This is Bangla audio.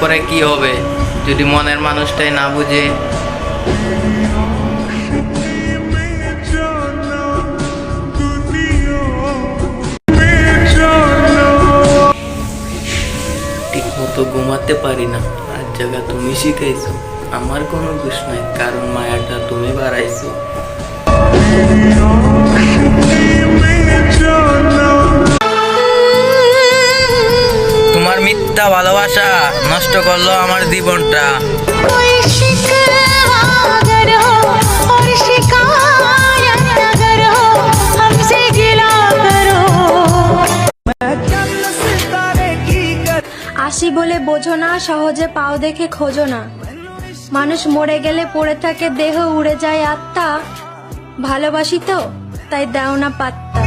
পরে কি হবে যদি মনের মানুষটাই না বুঝে? ঠিক মতো ঘুমাতে পারি না, আর জায়গা তুমি শিখাইছো। আমার কোনো দোষ নাই, কারণ মায়াটা তুমি বাড়াইছো। তোমার মিথ্যা ভালোবাসা নষ্ট করলো আমার জীবনটা। আসি বলে বোঝো না, সহজে পাও দেখে খোঁজো না। মানুষ মরে গেলে পড়ে থাকে দেহ, উড়ে যায় আত্মা। ভালোবাসি তো তাই দাও না পাত্তা।